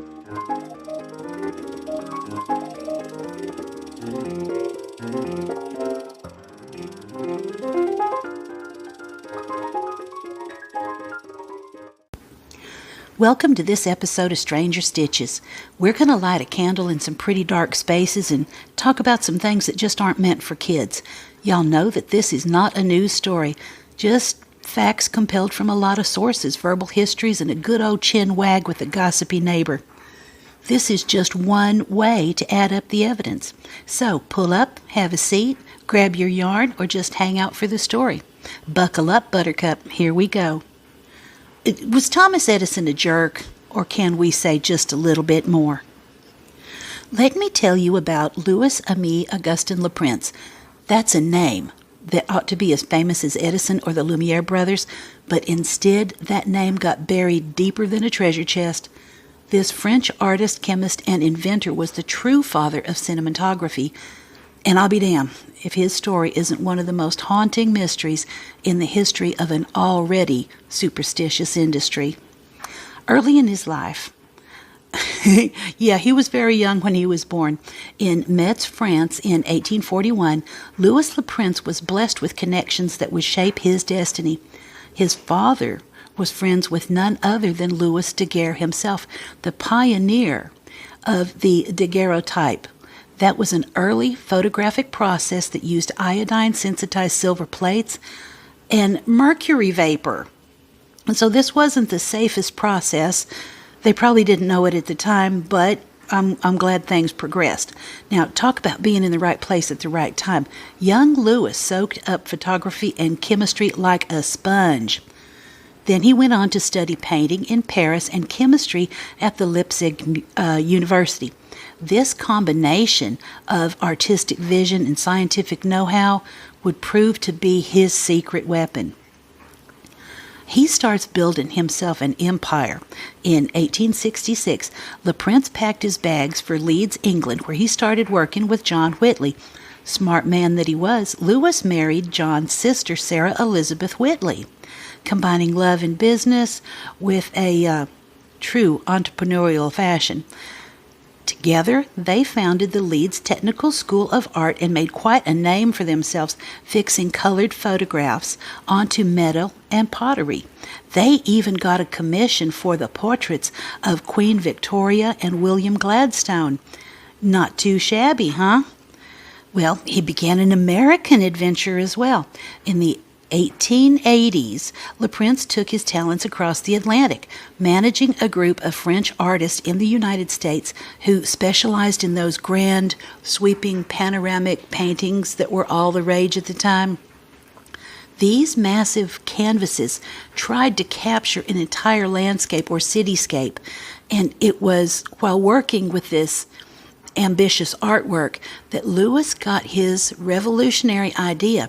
Welcome to this episode of Stranger Stitches. We're going to light a candle in some pretty dark spaces and talk about some things that just aren't meant for kids. Y'all know that this is not a news story, just facts compelled from a lot of sources, verbal histories, and a good old chin wag with a gossipy neighbor. This is just one way to add up the evidence. So pull up, have a seat, grab your yarn, or just hang out for the story. Buckle up, Buttercup. Here we go. Was Thomas Edison a jerk, or can we say just a little bit more? Let me tell you about Louis Aimé Augustin Leprince. That's a name that ought to be as famous as Edison or the Lumiere brothers, but instead that name got buried deeper than a treasure chest. This French artist, chemist, and inventor was the true father of cinematography, and I'll be damned if his story isn't one of the most haunting mysteries in the history of an already superstitious industry. Early in his life, he was very young when he was born. In Metz, France, in 1841, Louis Leprince was blessed with connections that would shape his destiny. His father was friends with none other than Louis Daguerre himself, the pioneer of the daguerreotype. That was an early photographic process that used iodine-sensitized silver plates and mercury vapor. And so this wasn't the safest process. They probably didn't know it at the time, but I'm glad things progressed. Now, talk about being in the right place at the right time. Young Louis soaked up photography and chemistry like a sponge. Then he went on to study painting in Paris and chemistry at the Leipzig University. This combination of artistic vision and scientific know-how would prove to be his secret weapon. He starts building himself an empire. In 1866, Leprince packed his bags for Leeds, England, where he started working with John Whitley. Smart man that he was, Louis married John's sister, Sarah Elizabeth Whitley, combining love and business with a true entrepreneurial fashion. Together, they founded the Leeds Technical School of Art and made quite a name for themselves, fixing colored photographs onto metal and pottery. They even got a commission for the portraits of Queen Victoria and William Gladstone. Not too shabby, huh? Well, he began an American adventure as well. In the 1880s, Leprince took his talents across the Atlantic, managing a group of French artists in the United States who specialized in those grand, sweeping panoramic paintings that were all the rage at the time. These massive canvases tried to capture an entire landscape or cityscape, and it was while working with this ambitious artwork that Louis got his revolutionary idea.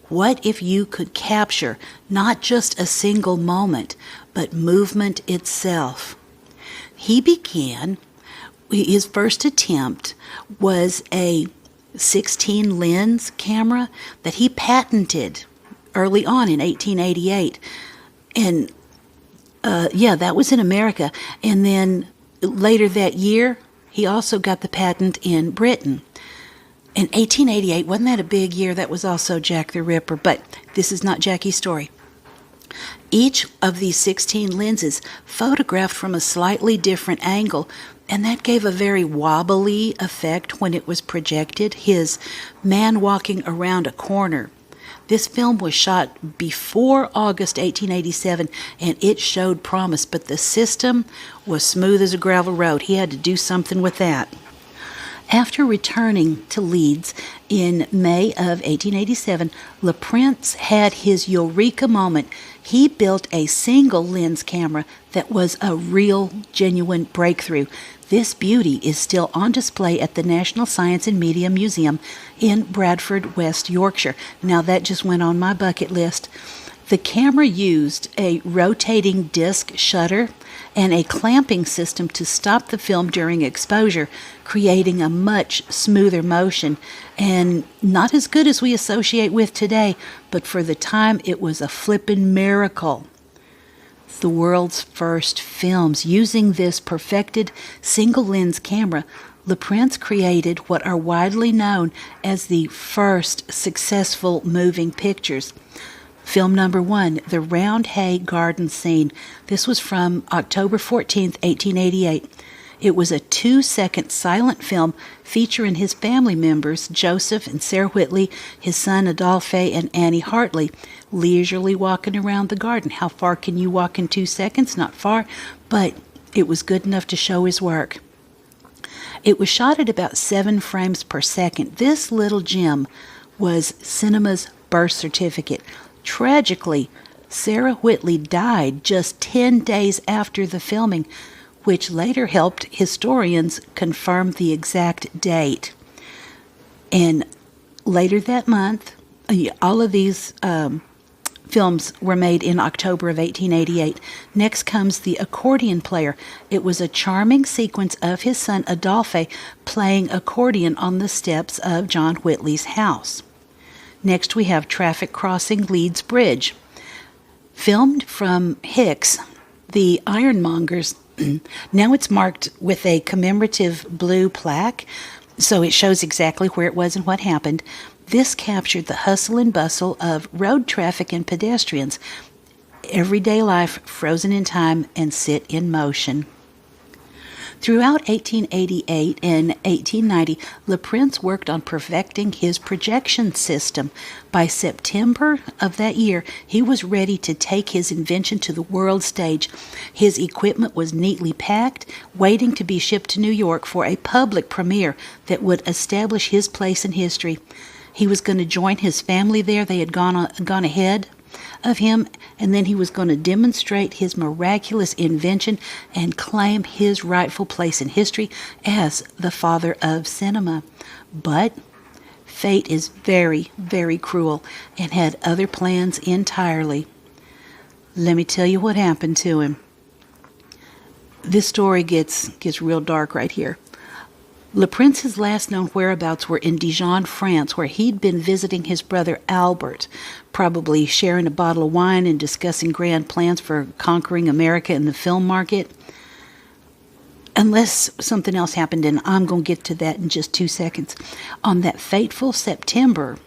What if you could capture not just a single moment, but movement itself? He began, his first attempt was a 16 lens camera that he patented early on in 1888. And that was in America. And then later that year, he also got the patent in Britain. In 1888, wasn't that a big year? That was also Jack the Ripper, but this is not Jackie's story. Each of these 16 lenses photographed from a slightly different angle, and that gave a very wobbly effect when it was projected, his man walking around a corner. This film was shot before August 1887, and it showed promise, but the system was smooth as a gravel road. He had to do something with that. After returning to Leeds in May of 1887, Leprince had his eureka moment. He built a single lens camera that was a real, genuine breakthrough. This beauty is still on display at the National Science and Media Museum in Bradford, West Yorkshire. Now that just went on my bucket list. The camera used a rotating disc shutter and a clamping system to stop the film during exposure, creating a much smoother motion, and not as good as we associate with today, but for the time it was a flippin' miracle. the world's first films. Using this perfected single-lens camera, LaPrince created what are widely known as the first successful moving pictures. Film number 1, the Round Hay Garden Scene. This was from October 14th, 1888. It was a 2-second silent film featuring his family members, Joseph and Sarah Whitley, his son Adolphe, and Annie Hartley, leisurely walking around the garden. How far can you walk in 2 seconds? Not far, but it was good enough to show his work. It was shot at about 7 frames per second. This little gem was cinema's birth certificate. Tragically, Sarah Whitley died just 10 days after the filming, which later helped historians confirm the exact date. And later that month, all of these films were made in October of 1888. Next comes The Accordion Player. It was a charming sequence of his son Adolphe playing accordion on the steps of John Whitley's house. Next we have Traffic Crossing Leeds Bridge. Filmed from Hicks, the ironmongers. Now it's marked with a commemorative blue plaque, so it shows exactly where it was and what happened. This captured the hustle and bustle of road traffic and pedestrians, everyday life frozen in time and set in motion. Throughout 1888 and 1890, LaPrince worked on perfecting his projection system. By September of that year, he was ready to take his invention to the world stage. His equipment was neatly packed, waiting to be shipped to New York for a public premiere that would establish his place in history. He was going to join his family there. They had gone ahead of him, and then he was going to demonstrate his miraculous invention and claim his rightful place in history as the father of cinema. But fate is very, very cruel and had other plans entirely. Let me tell you what happened to him. This story gets real dark right here. LaPrince's last known whereabouts were in Dijon, France, where he'd been visiting his brother Albert, probably sharing a bottle of wine and discussing grand plans for conquering America in the film market. Unless something else happened, and I'm going to get to that in just 2 seconds. On that fateful September,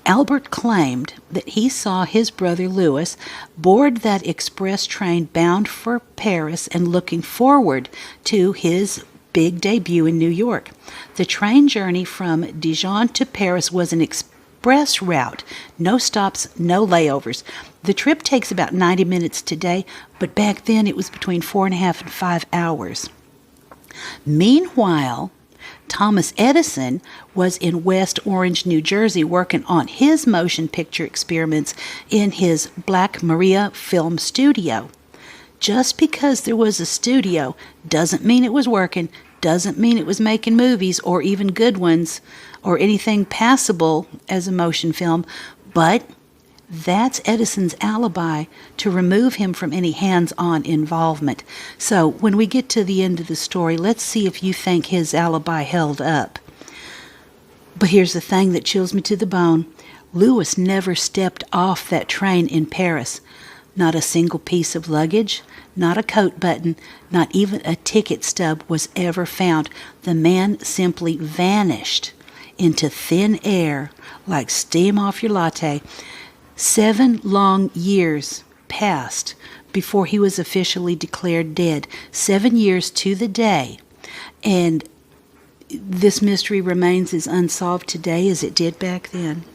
Albert claimed that he saw his brother Louis board that express train bound for Paris and looking forward to his big debut in New York. The train journey from Dijon to Paris was an express route. No stops, no layovers. The trip takes about 90 minutes today, but back then it was between 4.5 and 5 hours. Meanwhile, Thomas Edison was in West Orange, New Jersey, working on his motion picture experiments in his Black Maria film studio. Just because there was a studio doesn't mean it was working, doesn't mean it was making movies or even good ones or anything passable as a motion film, but that's Edison's alibi to remove him from any hands-on involvement. So when we get to the end of the story, let's see if you think his alibi held up. But here's the thing that chills me to the bone. Louis never stepped off that train in Paris. Not a single piece of luggage, not a coat button, not even a ticket stub was ever found. The man simply vanished into thin air like steam off your latte. 7 long years passed before he was officially declared dead. 7 years to the day. And this mystery remains as unsolved today as it did back then.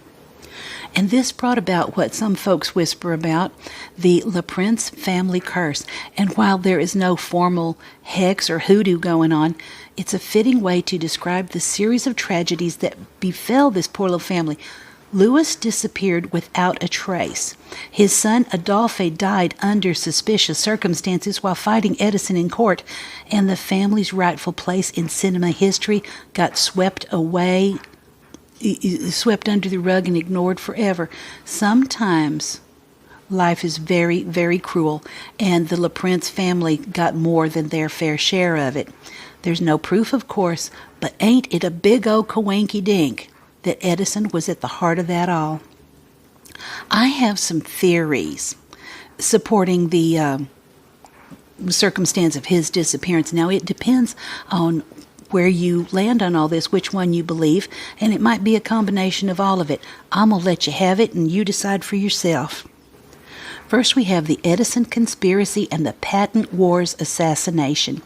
And this brought about what some folks whisper about, the LaPrince family curse. And while there is no formal hex or hoodoo going on, it's a fitting way to describe the series of tragedies that befell this poor little family. Louis disappeared without a trace. His son Adolphe died under suspicious circumstances while fighting Edison in court, and the family's rightful place in cinema history got swept away, swept under the rug and ignored forever. Sometimes life is very, very cruel, and the LaPrince family got more than their fair share of it. There's no proof, of course, but ain't it a big old coinky-dink that Edison was at the heart of that all? I have some theories supporting the circumstance of his disappearance. Now, it depends on where you land on all this, which one you believe, and it might be a combination of all of it. I'm going to let you have it, and you decide for yourself. First, we have the Edison conspiracy and the Patent Wars assassination.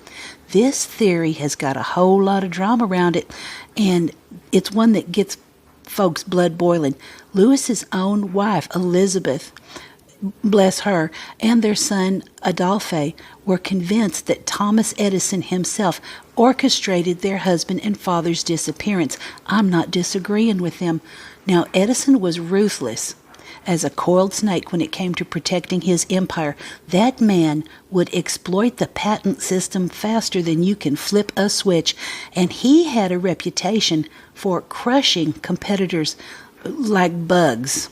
This theory has got a whole lot of drama around it, and it's one that gets folks' blood boiling. Lewis's own wife, Elizabeth, bless her, and their son, Adolphe, were convinced that Thomas Edison himself orchestrated their husband and father's disappearance. I'm not disagreeing with them. Now, Edison was ruthless as a coiled snake when it came to protecting his empire. That man would exploit the patent system faster than you can flip a switch, and he had a reputation for crushing competitors like bugs.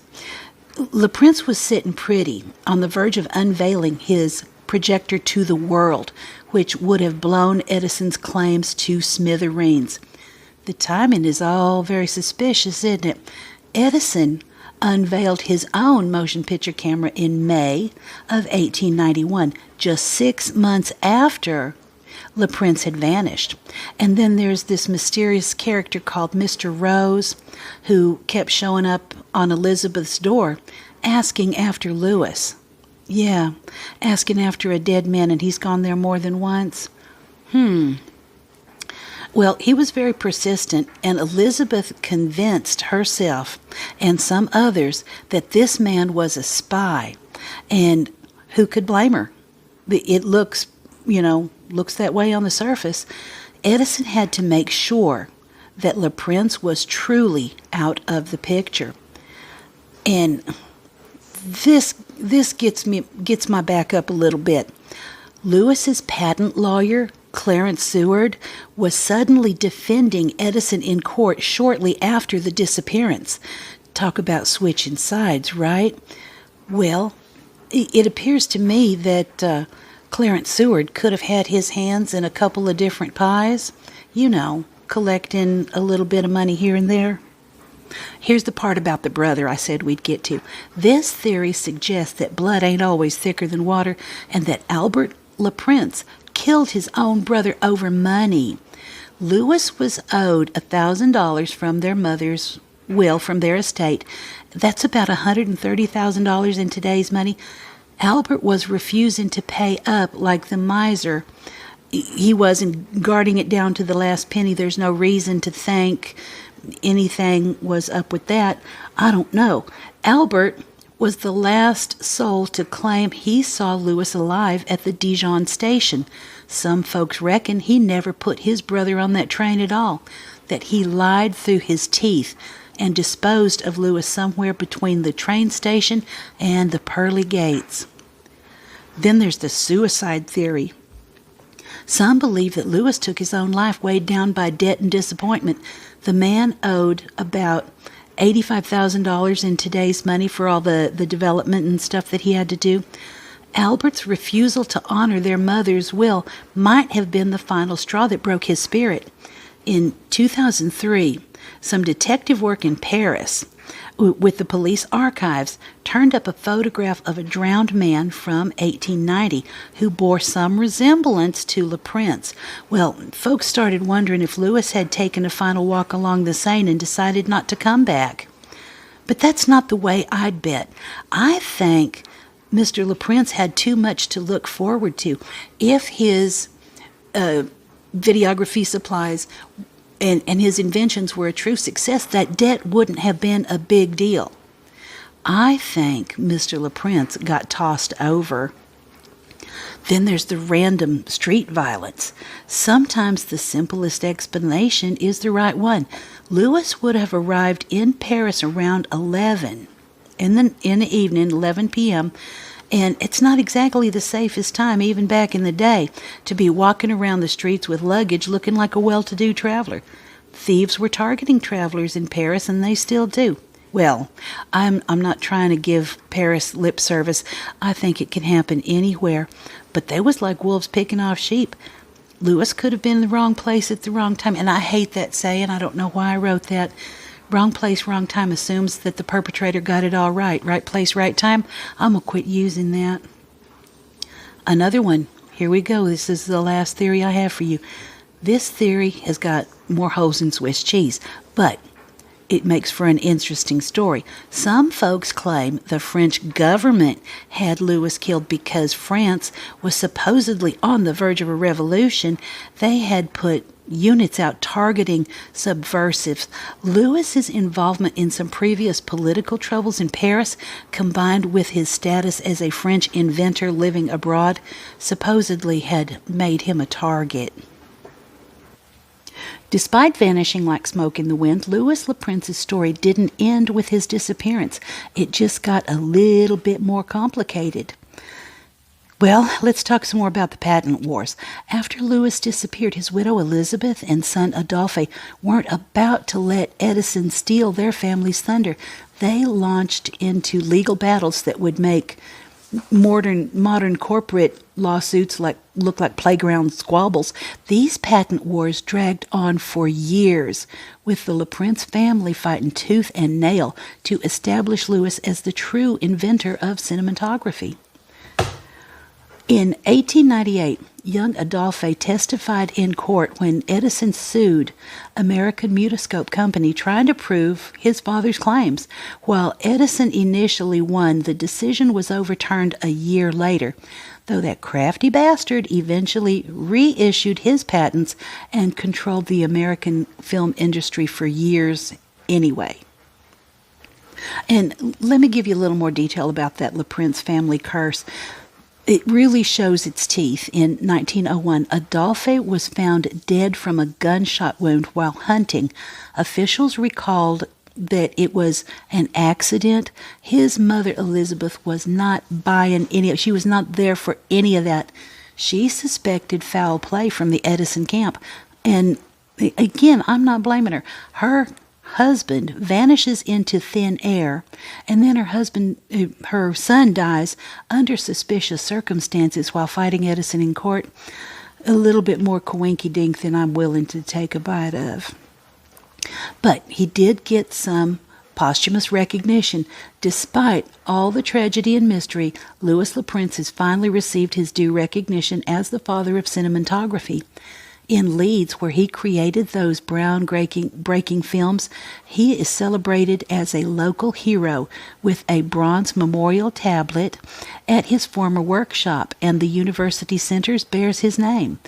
Le Prince was sitting pretty on the verge of unveiling his projector to the world, which would have blown Edison's claims to smithereens. The timing is all very suspicious, isn't it? Edison unveiled his own motion picture camera in May of 1891, just 6 months after Le Prince had vanished. And then there's this mysterious character called Mr. Rose, who kept showing up on Elizabeth's door asking after Lewis. Yeah, asking after a dead man, and he's gone there more than once. Well, he was very persistent, and Elizabeth convinced herself and some others that this man was a spy. And who could blame her? It looks that way on the surface. Edison had to make sure that Le Prince was truly out of the picture. And this gets my back up a little bit. Lewis's patent lawyer, Clarence Seward, was suddenly defending Edison in court shortly after the disappearance. Talk about switching sides, right? Well, it appears to me that Clarence Seward could have had his hands in a couple of different pies, collecting a little bit of money here and there. Here's the part about the brother I said we'd get to. This theory suggests that blood ain't always thicker than water, and that Albert Le Prince killed his own brother over money. Lewis was owed $1,000 from their mother's will, from their estate. That's about $130,000 in today's money. Albert was refusing to pay up like the miser he was, and guarding it down to the last penny. There's no reason to think anything was up with that. I don't know. Albert was the last soul to claim he saw Lewis alive at the Dijon station. Some folks reckon he never put his brother on that train at all, that he lied through his teeth and disposed of Lewis somewhere between the train station and the pearly gates. Then there's the suicide theory. Some believe that Lewis took his own life, weighed down by debt and disappointment. The man owed about $85,000 in today's money for all the development and stuff that he had to do. Albert's refusal to honor their mother's will might have been the final straw that broke his spirit. In 2003, some detective work in Paris with the police archives turned up a photograph of a drowned man from 1890 who bore some resemblance to Le Prince. Well, folks started wondering if Lewis had taken a final walk along the Seine and decided not to come back. But that's not the way I'd bet. I think Mr. Le Prince had too much to look forward to. If his videography supplies and his inventions were a true success, that debt wouldn't have been a big deal. I think Mr. Le Prince got tossed over. Then there's the random street violence. Sometimes the simplest explanation is the right one. Lewis would have arrived in Paris around 11 in the evening, 11 p.m., and it's not exactly the safest time, even back in the day, to be walking around the streets with luggage looking like a well-to-do traveler. Thieves were targeting travelers in Paris, and they still do. Well, I'm not trying to give Paris lip service. I think it can happen anywhere. But they was like wolves picking off sheep. Lewis could have been in the wrong place at the wrong time. And I hate that saying. I don't know why I wrote that. Wrong place, wrong time assumes that the perpetrator got it all right. Right place, right time. I'm going to quit using that. Another one. Here we go. This is the last theory I have for you. This theory has got more holes than Swiss cheese, but it makes for an interesting story. Some folks claim the French government had Louis killed because France was supposedly on the verge of a revolution. They had put units out targeting subversives. Louis's involvement in some previous political troubles in Paris, combined with his status as a French inventor living abroad, supposedly had made him a target. Despite vanishing like smoke in the wind, Louis Le Prince's story didn't end with his disappearance. It just got a little bit more complicated. Well, let's talk some more about the patent wars. After Louis disappeared, his widow Elizabeth and son Adolphe weren't about to let Edison steal their family's thunder. They launched into legal battles that would make modern corporate lawsuits look like playground squabbles. These patent wars dragged on for years, with the Le Prince family fighting tooth and nail to establish Louis as the true inventor of cinematography. In 1898, young Adolphe testified in court when Edison sued American Mutoscope Company trying to prove his father's claims. While Edison initially won, the decision was overturned a year later, though that crafty bastard eventually reissued his patents and controlled the American film industry for years anyway. And let me give you a little more detail about that Le Prince family curse. It really shows its teeth. In 1901, Adolphe was found dead from a gunshot wound while hunting. Officials recalled that it was an accident. His mother, Elizabeth, was not buying any of it. She was not there for any of that. She suspected foul play from the Edison camp. And again, I'm not blaming her. Her husband vanishes into thin air, and then her son dies under suspicious circumstances while fighting Edison in court. A little bit more coinky-dink than I'm willing to take a bite of. But he did get some posthumous recognition. Despite all the tragedy and mystery, Louis Le Prince has finally received his due recognition as the father of cinematography. In Leeds, where he created those groundbreaking films, he is celebrated as a local hero with a bronze memorial tablet at his former workshop, and the University Centers bears his name.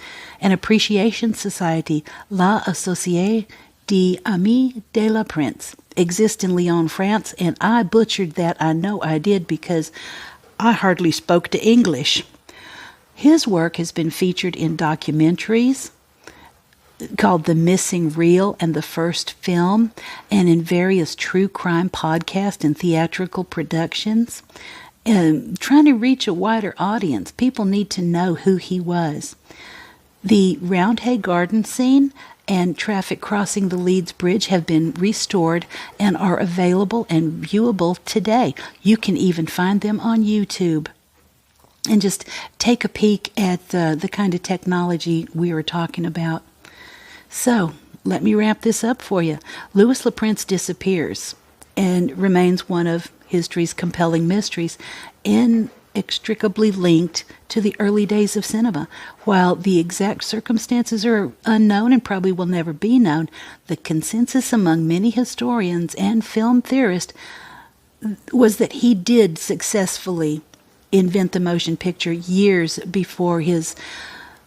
An appreciation society, La Société des Amis de Le Prince, exists in Lyon, France, and I butchered that. I know I did because I hardly spoke to English. His work has been featured in documentaries called The Missing Reel and The First Film, and in various true crime podcasts and theatrical productions. Trying to reach a wider audience, people need to know who he was. The Roundhay Garden scene and traffic crossing the Leeds Bridge have been restored and are available and viewable today. You can even find them on YouTube. And just take a peek at the kind of technology we were talking about. So, let me wrap this up for you. Louis Le Prince disappears and remains one of history's compelling mysteries, inextricably linked to the early days of cinema. While the exact circumstances are unknown and probably will never be known, the consensus among many historians and film theorists was that he did successfully invent the motion picture years before his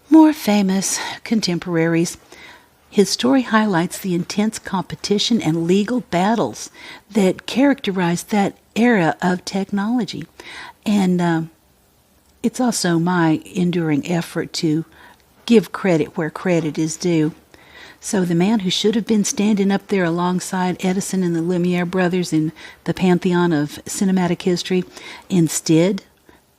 more famous contemporaries. His story highlights the intense competition and legal battles that characterized that era of technology. And it's also my enduring effort to give credit where credit is due. So the man who should have been standing up there alongside Edison and the Lumiere brothers in the pantheon of cinematic history instead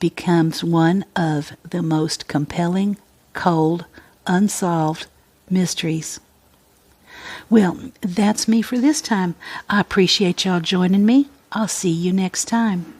becomes one of the most compelling, cold, unsolved mysteries. Well, that's me for this time. I appreciate y'all joining me. I'll see you next time.